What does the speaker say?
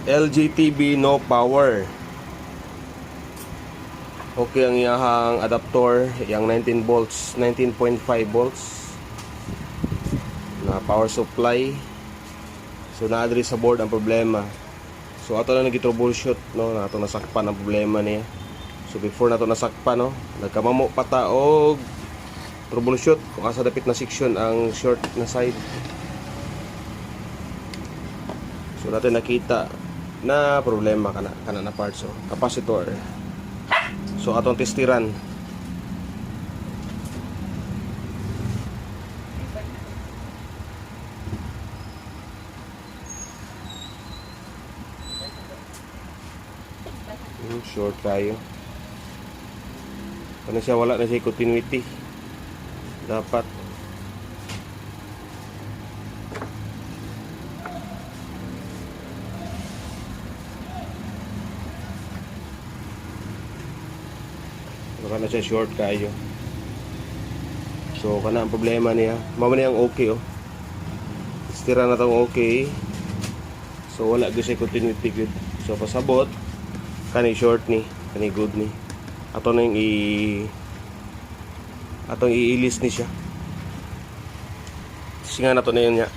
LG TV no power. Okay ang iyahang adapter, yang 19 volts, 19.5 volts na power supply. So naadri sa board ang problema. So ato na nagi-troubleshoot, no, na ato nasakpan ang problema niya. So before nato nasakpan, no, nagkamamo pata og troubleshoot kung asa dapit na section ang short na side. So natin nakita na problema kana na parts, so capacitor. So atong testiran. Short kayo. Ano siya, wala na siya continuity. Dapat wala na siya, short kayo. So kana ang problema niya. Mao man yang okay, oh. Istira na tong okay. So wala gyud siya continuity good. So pasabot kani short ni, kani good ni. Ato nang atong iilis ni siya. Singa na to na yun niya.